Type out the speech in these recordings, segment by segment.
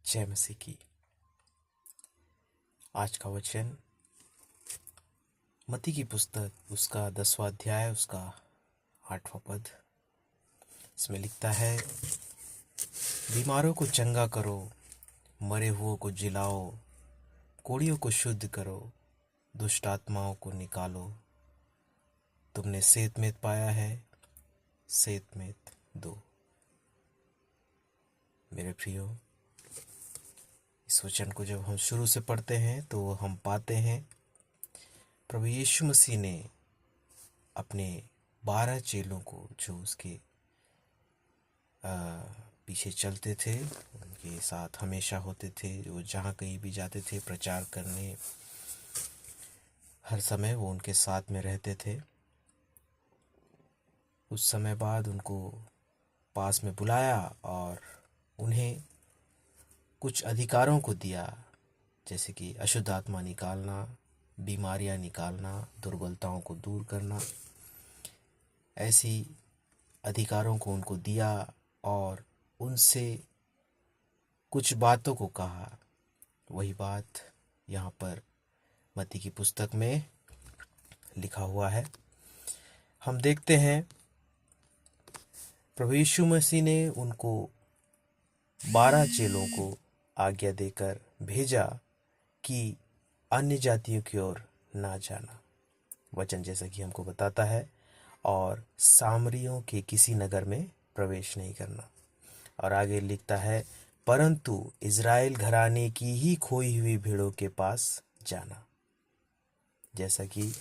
जय मसीह की। आज का वचन मत्ती की पुस्तक उसका 10वां अध्याय उसका 8वां पद। इसमें लिखता है, बीमारों को चंगा करो, मरे हुओं को जिलाओ, कोढ़ियों को शुद्ध करो, दुष्ट आत्माओं को निकालो। तुमने सेंतमेंत पाया है, सेंतमेंत दो। मेरे प्रियो, इस वचन को जब हम शुरू से पढ़ते हैं तो हम पाते हैं प्रभु यीशु मसीह ने अपने 12 चेलों को, जो उसके पीछे चलते थे, उनके साथ हमेशा होते थे, वो जहाँ कहीं भी जाते थे प्रचार करने, हर समय वो उनके साथ में रहते थे। उस समय बाद उनको पास में बुलाया और उन्हें कुछ अधिकारों को दिया, जैसे कि अशुद्ध आत्मा निकालना, बीमारियां निकालना, दुर्बलताओं को दूर करना। ऐसी अधिकारों को उनको दिया और उनसे कुछ बातों को कहा। वही बात यहाँ पर मत्ती की पुस्तक में लिखा हुआ है। हम देखते हैं प्रभु यीशु मसीह ने उनको 12 चेलों को आज्ञा देकर भेजा कि अन्य जातियों की ओर ना जाना। वचन जैसा कि हमको बताता है, और सामरियों के किसी नगर में प्रवेश नहीं करना। और आगे लिखता है, परंतु इज़राइल घराने की ही खोई हुई भेड़ों के पास जाना। जैसा कि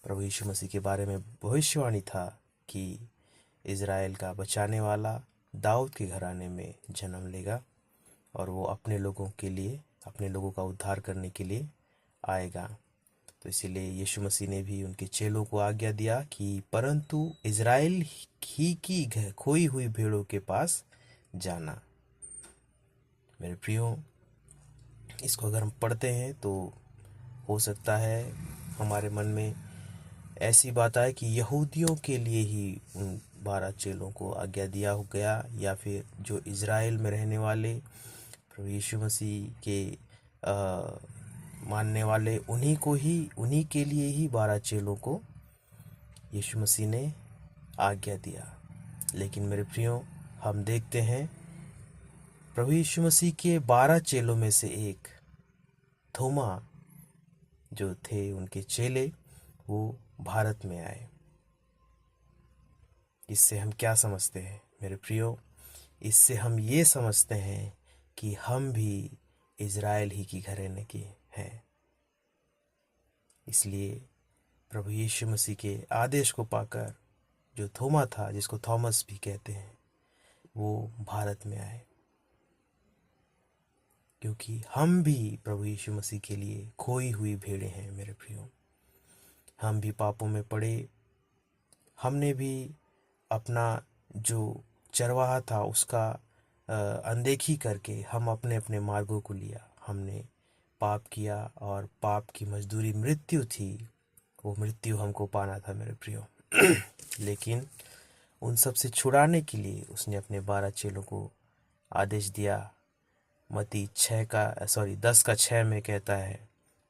प्रभु यीशु मसीह के बारे में भविष्यवाणी था कि इज़राइल का बचाने वाला दाऊद के घराने में जन्म लेगा और वो अपने लोगों के लिए, अपने लोगों का उद्धार करने के लिए आएगा। तो इसीलिए यीशु मसीह ने भी उनके चेलों को आज्ञा दिया कि परंतु इज़राइल ही की खोई हुई भेड़ों के पास जाना। मेरे प्रियो, इसको अगर हम पढ़ते हैं तो हो सकता है हमारे मन में ऐसी बात आए कि यहूदियों के लिए ही उन 12 चेलों को आज्ञा दिया हो गया, या फिर जो इज़राइल में रहने वाले प्रभु यीशु मसीह के मानने वाले, उन्हीं के लिए ही 12 चेलों को यीशु मसीह ने आज्ञा दिया। लेकिन मेरे प्रियो, हम देखते हैं प्रभु यीशु मसीह के 12 चेलों में से एक थोमा जो थे, उनके चेले, वो भारत में आए। इससे हम क्या समझते हैं मेरे प्रियो? इससे हम ये समझते हैं कि हम भी इज़राइल ही की घराने के हैं। इसलिए प्रभु यीशु मसीह के आदेश को पाकर जो थोमा था, जिसको थॉमस भी कहते हैं, वो भारत में आए, क्योंकि हम भी प्रभु यीशु मसीह के लिए खोई हुई भेड़ें हैं। मेरे प्रियो, हम भी पापों में पड़े, हमने भी अपना जो चरवाहा था उसका अनदेखी करके हम अपने अपने मार्गों को लिया। हमने पाप किया और पाप की मजदूरी मृत्यु थी। वो मृत्यु हमको पाना था मेरे प्रियो। लेकिन उन सब से छुड़ाने के लिए उसने अपने 12 चेलों को आदेश दिया। मत्ती 10:6 में कहता है,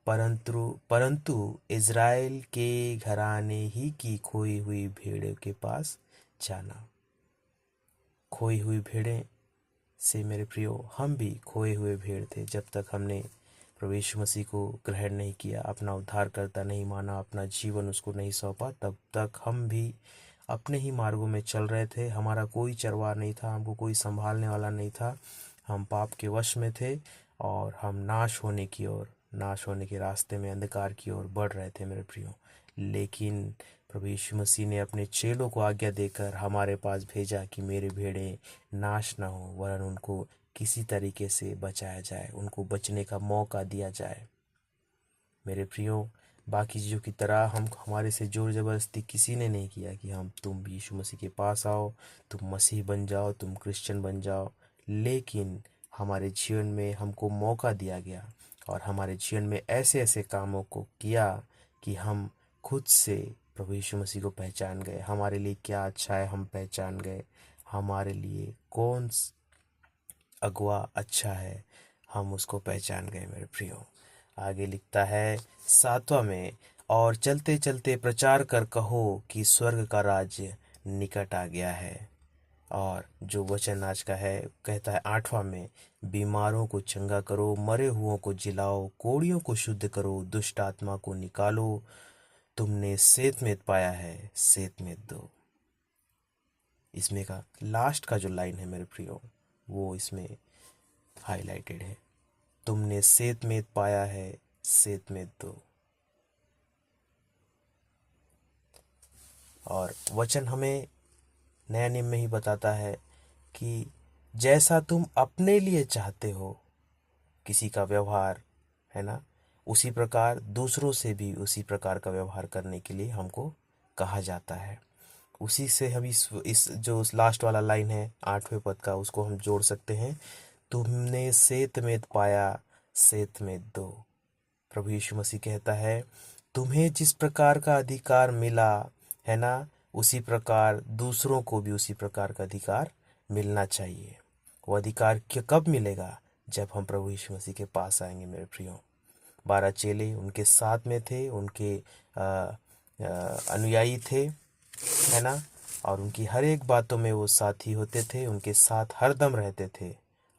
परंतु इज़राइल के घराने ही की खोई हुई भेड़ों के पास जाना। खोई हुई भेड़ें से मेरे प्रियो, हम भी खोए हुए भेड़ थे। जब तक हमने प्रभु यीशु मसीह को ग्रहण नहीं किया, अपना उद्धारकर्ता नहीं माना, अपना जीवन उसको नहीं सौंपा, तब तक हम भी अपने ही मार्गों में चल रहे थे। हमारा कोई चरवाहा नहीं था, हमको कोई संभालने वाला नहीं था। हम पाप के वश में थे और हम नाश होने के रास्ते में, अंधकार की ओर बढ़ रहे थे मेरे प्रियो। लेकिन प्रभु यीशु मसीह ने अपने चेलों को आज्ञा देकर हमारे पास भेजा कि मेरे भेड़ें नाश ना हो, वरन उनको किसी तरीके से बचाया जाए, उनको बचने का मौका दिया जाए। मेरे प्रियो, बाकी चीज़ों की तरह हमारे से जोर ज़बरदस्ती किसी ने नहीं किया कि तुम यीशु मसीह के पास आओ, तुम मसीह बन जाओ, तुम क्रिश्चियन बन जाओ। लेकिन हमारे जीवन में हमको मौका दिया गया और हमारे जीवन में ऐसे ऐसे कामों को किया कि हम खुद से प्रभु यीशु मसीह को पहचान गए। हमारे लिए क्या अच्छा है हम पहचान गए। हमारे लिए कौन अगुआ अच्छा है, हम उसको पहचान गए मेरे प्रियो। आगे लिखता है 7वां में, और चलते चलते प्रचार कर कहो कि स्वर्ग का राज्य निकट आ गया है। और जो वचन आज का है कहता है 8वां में, बीमारों को चंगा करो, मरे हुओं को जिलाओ, कोढ़ियों को शुद्ध करो, दुष्ट आत्मा को निकालो, तुमने सेतमेत पाया है, सेतमेत दो। इसमें का लास्ट का जो लाइन है मेरे प्रियो, वो इसमें हाईलाइटेड है, तुमने सेतमेत पाया है, सेतमेत दो। और वचन हमें नया नियम में ही बताता है कि जैसा तुम अपने लिए चाहते हो किसी का व्यवहार, है ना, उसी प्रकार दूसरों से भी उसी प्रकार का व्यवहार करने के लिए हमको कहा जाता है। उसी से हम इस जो लास्ट वाला लाइन है 8वें पद का, उसको हम जोड़ सकते हैं, तुमने सेतमेत पाया, सेतमेत दो। प्रभु यीशु मसीह कहता है, तुम्हें जिस प्रकार का अधिकार मिला, है ना, उसी प्रकार दूसरों को भी उसी प्रकार का अधिकार मिलना चाहिए। वो अधिकार कब मिलेगा? जब हम प्रभु यीशु मसीह के पास आएंगे मेरे प्रियो। 12 चेले उनके साथ में थे, उनके अनुयायी थे, है ना, और उनकी हर एक बातों में वो साथी होते थे, उनके साथ हरदम रहते थे।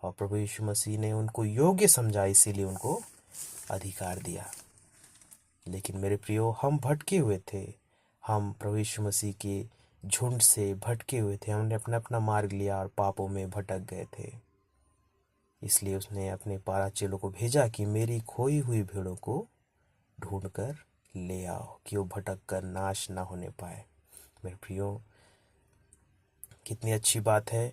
और प्रभु यीशु मसीह ने उनको योग्य समझा, इसीलिए उनको अधिकार दिया। लेकिन मेरे प्रियो, हम भटके हुए थे, हम प्रभु यीशु मसीह के झुंड से भटके हुए थे, हमने अपना अपना मार्ग लिया और पापों में भटक गए थे। इसलिए उसने अपने 12 चेलों को भेजा कि मेरी खोई हुई भेड़ों को ढूंढ कर ले आओ, कि वो भटक कर नाश ना होने पाए। मेरे प्रियो, कितनी अच्छी बात है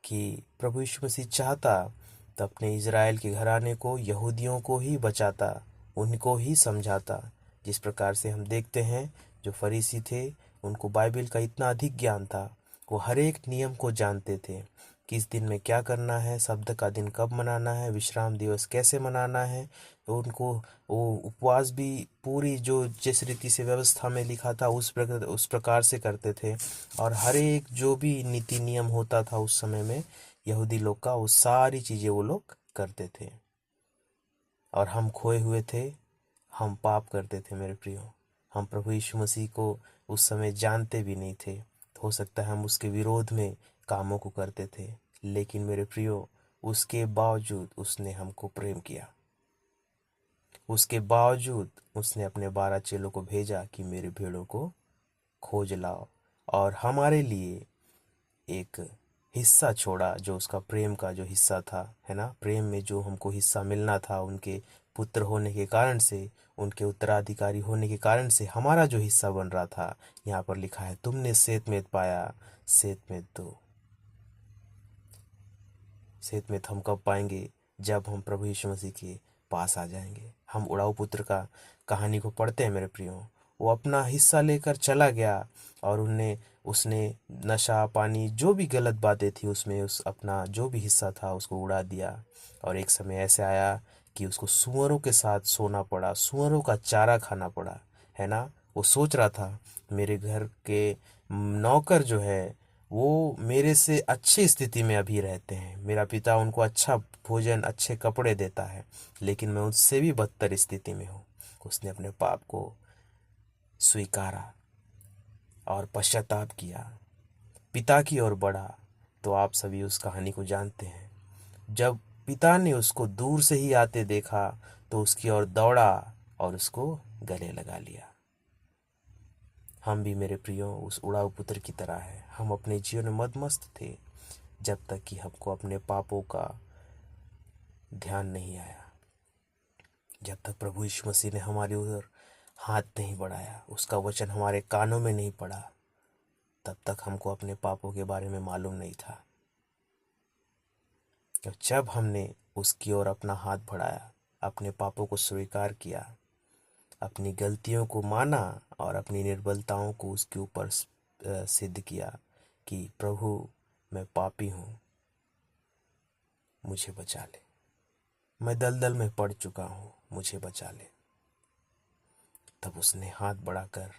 कि प्रभु यीशु मसीह चाहता तो अपने इज़राइल के घराने को, यहूदियों को ही बचाता, उनको ही समझाता। जिस प्रकार से हम देखते हैं, जो फरीसी थे उनको बाइबल का इतना अधिक ज्ञान था, वो हर एक नियम को जानते थे, किस दिन में क्या करना है, शब्द का दिन कब मनाना है, विश्राम दिवस कैसे मनाना है। तो उनको वो उपवास भी पूरी जो जिस रीति से व्यवस्था में लिखा था उस प्रकार से करते थे। और हर एक जो भी नीति नियम होता था उस समय में यहूदी लोग का, वो सारी चीज़ें वो लोग करते थे। और हम खोए हुए थे, हम पाप करते थे मेरे प्रियो। हम प्रभु यीशु मसीह को उस समय जानते भी नहीं थे, तो हो सकता है हम उसके विरोध में कामों को करते थे। लेकिन मेरे प्रियो, उसके बावजूद उसने हमको प्रेम किया, उसके बावजूद उसने अपने 12 चेलों को भेजा कि मेरे भेड़ों को खोज लाओ, और हमारे लिए एक हिस्सा छोड़ा, जो उसका प्रेम का जो हिस्सा था, है ना, प्रेम में जो हमको हिस्सा मिलना था, उनके पुत्र होने के कारण से, उनके उत्तराधिकारी होने के कारण से हमारा जो हिस्सा बन रहा था। यहाँ पर लिखा है, तुमने सेतमेत पाया, सेतमेत दो। सेतमेत हम कब पाएंगे? जब हम प्रभु यीशु मसीह के पास आ जाएंगे। हम उड़ाऊ पुत्र का कहानी को पढ़ते हैं मेरे प्रियो, वो अपना हिस्सा लेकर चला गया, और उसने नशा पानी जो भी गलत बातें थी उसमें उस अपना जो भी हिस्सा था उसको उड़ा दिया। और एक समय ऐसे आया कि उसको सूअरों के साथ सोना पड़ा, सूअरों का चारा खाना पड़ा, है ना। वो सोच रहा था मेरे घर के नौकर जो है वो मेरे से अच्छी स्थिति में अभी रहते हैं, मेरा पिता उनको अच्छा भोजन, अच्छे कपड़े देता है, लेकिन मैं उससे भी बदतर स्थिति में हूँ। उसने अपने पाप को स्वीकारा और पश्चाताप किया, पिता की ओर बढ़ा। तो आप सभी उस कहानी को जानते हैं। जब पिता ने उसको दूर से ही आते देखा तो उसकी ओर दौड़ा और उसको गले लगा लिया। हम भी मेरे प्रियो उस उड़ाऊ पुत्र की तरह है। हम अपने जीवन में मदमस्त थे जब तक कि हमको अपने पापों का ध्यान नहीं आया, जब तक प्रभु यीशु मसीह ने हमारी ओर हाथ नहीं बढ़ाया, उसका वचन हमारे कानों में नहीं पड़ा, तब तक हमको अपने पापों के बारे में मालूम नहीं था। और जब हमने उसकी ओर अपना हाथ बढ़ाया, अपने पापों को स्वीकार किया, अपनी गलतियों को माना और अपनी निर्बलताओं को उसके ऊपर सिद्ध किया कि प्रभु मैं पापी हूँ, मुझे बचा ले, मैं दलदल में पड़ चुका हूँ, मुझे बचा ले, तब उसने हाथ बढ़ाकर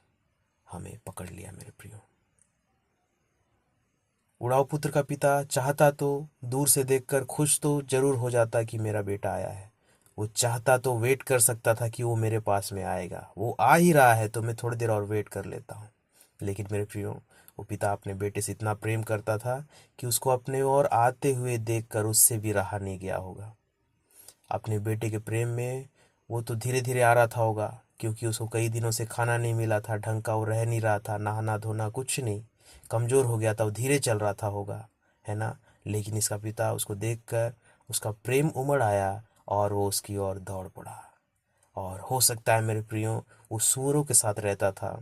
हमें पकड़ लिया मेरे प्रियो। उड़ाऊ पुत्र का पिता चाहता तो दूर से देखकर खुश तो जरूर हो जाता कि मेरा बेटा आया है। वो चाहता तो वेट कर सकता था कि वो मेरे पास में आएगा, वो आ ही रहा है तो मैं थोड़ी देर और वेट कर लेता हूँ। लेकिन मेरे प्रियो, वो पिता अपने बेटे से इतना प्रेम करता था कि उसको अपने ओर आते हुए देखकर उससे भी रहा नहीं गया होगा। अपने बेटे के प्रेम में वो तो धीरे धीरे आ रहा था होगा, क्योंकि उसको कई दिनों से खाना नहीं मिला था ढंग का, वो रह नहीं रहा था, नहाना धोना कुछ नहीं, कमज़ोर हो गया था, वो धीरे चल रहा था होगा, है ना। लेकिन इसका पिता उसको देखकर उसका प्रेम उमड़ आया और वो उसकी ओर दौड़ पड़ा। और हो सकता है मेरे प्रियो, वो सूअरों के साथ रहता था,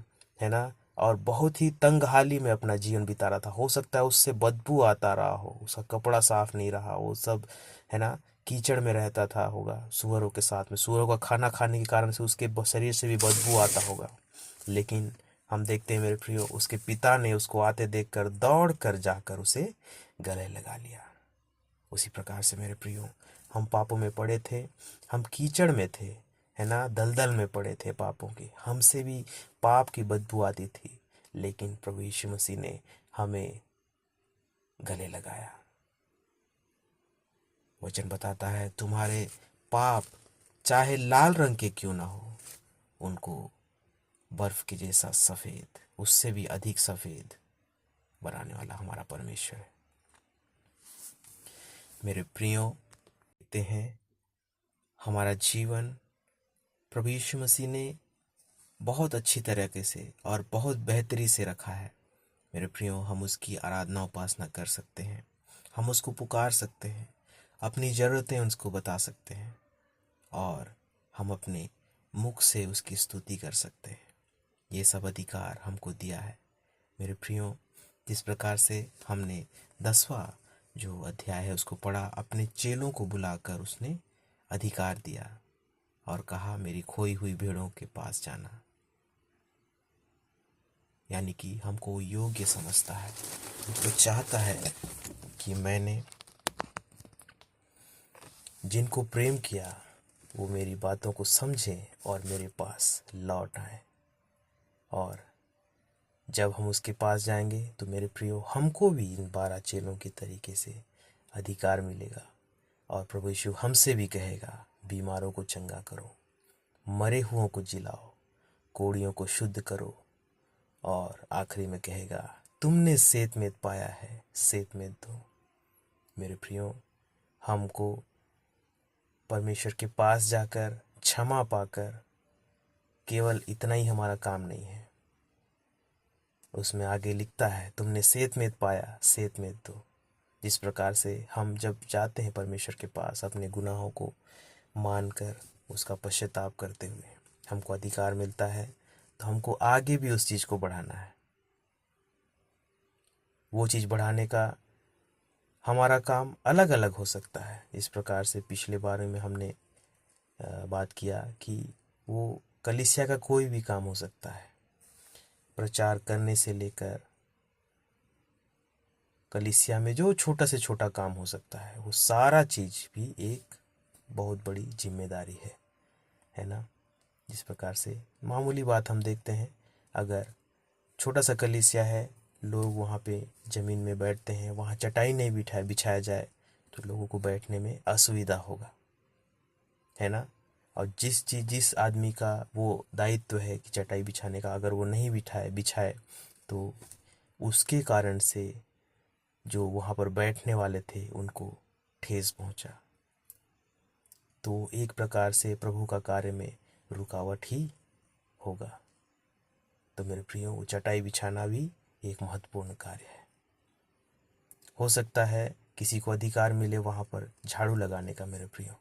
है ना, और बहुत ही तंगहाली में अपना जीवन बिता रहा था। हो सकता है उससे बदबू आता रहा हो, उसका कपड़ा साफ नहीं रहा, वो सब, है ना, कीचड़ में रहता था होगा सूअरों के साथ में, सूअरों का खाना खाने के कारण से उसके शरीर से भी बदबू आता होगा। लेकिन हम देखते हैं मेरे प्रियो, उसके पिता ने उसको आते देखकर दौड़ कर जाकर उसे गले लगा लिया। उसी प्रकार से मेरे प्रियो, हम पापों में पड़े थे, हम कीचड़ में थे, है ना, दलदल में पड़े थे पापों के, हमसे भी पाप की बदबू आती थी। लेकिन प्रभु यीशु मसीह ने हमें गले लगाया। वचन बताता है, तुम्हारे पाप चाहे लाल रंग के क्यों ना हो, उनको बर्फ के जैसा सफेद, उससे भी अधिक सफेद बनाने वाला हमारा परमेश्वर है। मेरे प्रियो, देखते हैं हमारा जीवन प्रभु यीशु मसीह ने बहुत अच्छी तरीके से और बहुत बेहतरी से रखा है। मेरे प्रियो, हम उसकी आराधना उपासना कर सकते हैं, हम उसको पुकार सकते हैं, अपनी ज़रूरतें उसको बता सकते हैं, और हम अपने मुख से उसकी स्तुति कर सकते हैं। ये सब अधिकार हमको दिया है। मेरे प्रियो, जिस प्रकार से हमने 10वां जो अध्याय है उसको पढ़ा, अपने चेलों को बुलाकर उसने अधिकार दिया और कहा, मेरी खोई हुई भेड़ों के पास जाना। यानी कि हमको वो योग्य समझता है, वो चाहता है कि मैंने जिनको प्रेम किया वो मेरी बातों को समझें और मेरे पास लौट आए। और जब हम उसके पास जाएंगे तो मेरे प्रियो, हमको भी इन 12 चेलों के तरीके से अधिकार मिलेगा। और प्रभु यीशु हमसे भी कहेगा, बीमारों को चंगा करो, मरे हुओं को जिलाओ, कोढ़ियों को शुद्ध करो, और आखिरी में कहेगा, तुमने सेतमेत पाया है, सेतमेत दो। मेरे प्रियो, हमको परमेश्वर के पास जाकर क्षमा पाकर केवल इतना ही हमारा काम नहीं है। उसमें आगे लिखता है, तुमने सेतमेत पाया, सेतमेत दो। जिस प्रकार से हम जब जाते हैं परमेश्वर के पास अपने गुनाहों को मानकर उसका पश्चाताप करते हुए, हमको अधिकार मिलता है, तो हमको आगे भी उस चीज़ को बढ़ाना है। वो चीज़ बढ़ाने का हमारा काम अलग अलग हो सकता है। इस प्रकार से पिछले बार में हमने बात किया कि वो कलीसिया का कोई भी काम हो सकता है, प्रचार करने से लेकर कलीसिया में जो छोटा से छोटा काम हो सकता है, वो सारा चीज़ भी एक बहुत बड़ी जिम्मेदारी है ना। जिस प्रकार से मामूली बात हम देखते हैं, अगर छोटा सा कलीसिया है, लोग वहाँ पे ज़मीन में बैठते हैं, वहाँ चटाई नहीं बिछाया जाए तो लोगों को बैठने में असुविधा होगा, है ना। और जिस आदमी का वो दायित्व है कि चटाई बिछाने का, अगर वो नहीं बिछाए तो उसके कारण से जो वहाँ पर बैठने वाले थे उनको ठेस पहुँचा। तो एक प्रकार से प्रभु का कार्य में रुकावट ही होगा। तो मेरे प्रियो, वो चटाई बिछाना भी एक महत्वपूर्ण कार्य है। हो सकता है किसी को अधिकार मिले वहाँ पर झाड़ू लगाने का मेरे प्रियो,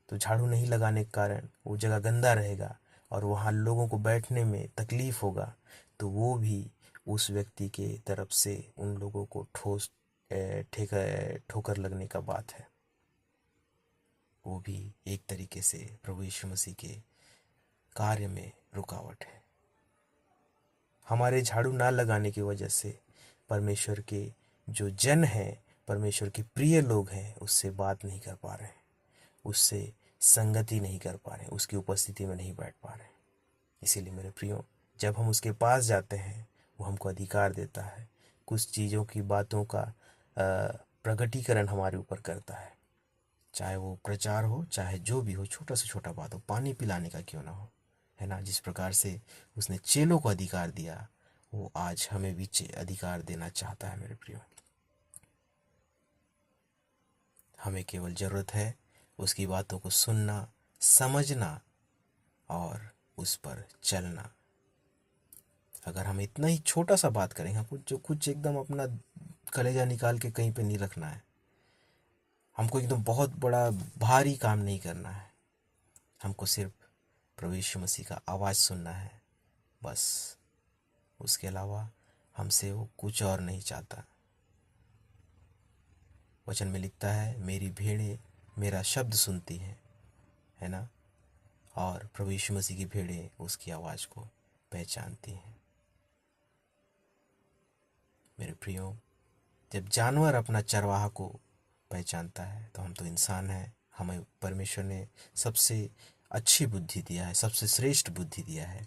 तो झाड़ू नहीं लगाने के कारण वो जगह गंदा रहेगा और वहाँ लोगों को बैठने में तकलीफ होगा, तो वो भी उस व्यक्ति के तरफ से उन लोगों को ठोकर लगने का बात है। वो भी एक तरीके से प्रभु यीशु मसीह के कार्य में रुकावट है। हमारे झाड़ू ना लगाने की वजह से परमेश्वर के जो जन हैं, परमेश्वर के प्रिय लोग हैं, उससे बात नहीं कर पा रहे हैं, उससे संगति नहीं कर पा रहे हैं, उसकी उपस्थिति में नहीं बैठ पा रहे हैं। इसीलिए मेरे प्रियो, जब हम उसके पास जाते हैं वो हमको अधिकार देता है कुछ चीज़ों की बातों का प्रकटीकरण हमारे ऊपर करता है, चाहे वो प्रचार हो, चाहे जो भी हो, छोटा से छोटा बात हो, पानी पिलाने का क्यों ना हो, है ना। जिस प्रकार से उसने चेलों को अधिकार दिया, वो आज हमें भी अधिकार देना चाहता है मेरे प्रियो। हमें केवल ज़रूरत है उसकी बातों को सुनना, समझना और उस पर चलना। अगर हम इतना ही छोटा सा बात करेंगे, हमको जो कुछ एकदम अपना कलेजा निकाल के कहीं पे नहीं रखना है, हमको एकदम बहुत बड़ा भारी काम नहीं करना है, हमको सिर्फ प्रभु यीशु मसीह का आवाज़ सुनना है बस। उसके अलावा हमसे वो कुछ और नहीं चाहता। वचन में लिखता है, मेरी भेड़ें मेरा शब्द सुनती हैं, है ना। और प्रभु यीशु मसीह की भेड़ें उसकी आवाज़ को पहचानती हैं। मेरे प्रियो, जब जानवर अपना चरवाहा को पहचानता है तो हम तो इंसान हैं, हमें परमेश्वर ने सबसे अच्छी बुद्धि दिया है, सबसे श्रेष्ठ बुद्धि दिया है।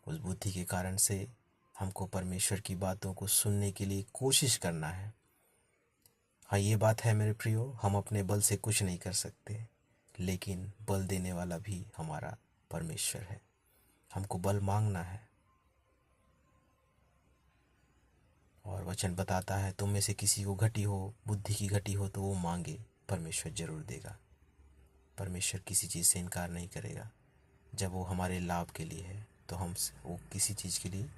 उस बुद्धि के कारण से हमको परमेश्वर की बातों को सुनने के लिए कोशिश करना है। हाँ, ये बात है मेरे प्रियो, हम अपने बल से कुछ नहीं कर सकते, लेकिन बल देने वाला भी हमारा परमेश्वर है। हमको बल मांगना है। और वचन बताता है, तुम में से किसी को घटी हो, बुद्धि की घटी हो तो वो मांगे, परमेश्वर जरूर देगा। परमेश्वर किसी चीज़ से इनकार नहीं करेगा। जब वो हमारे लाभ के लिए है तो हम वो किसी चीज़ के लिए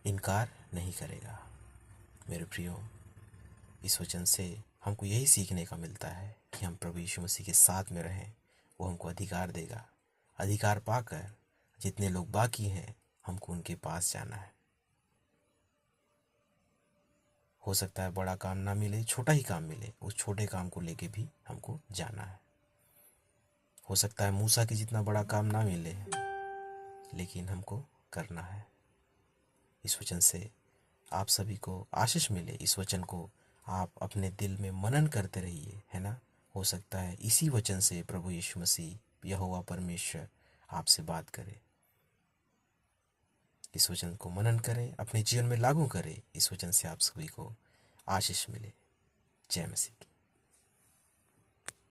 इनकार नहीं करेगा। मेरे प्रियो, इस वचन से हमको यही सीखने का मिलता है कि हम प्रभु यीशु मसीह के साथ में रहें। वो हमको अधिकार देगा। अधिकार पाकर जितने लोग बाकी हैं, हमको उनके पास जाना है। हो सकता है बड़ा काम ना मिले, छोटा ही काम मिले, उस छोटे काम को लेके भी हमको जाना है। हो सकता है मूसा की जितना बड़ा काम ना मिले, लेकिन हमको करना है। इस वचन से आप सभी को आशीष मिले। इस वचन को आप अपने दिल में मनन करते रहिए, है ना। हो सकता है इसी वचन से प्रभु यीशु मसीह यहोवा परमेश्वर आपसे बात करे। इस वचन को मनन करें, अपने जीवन में लागू करें। इस वचन से आप सभी को आशीष मिले। जय मसीह की।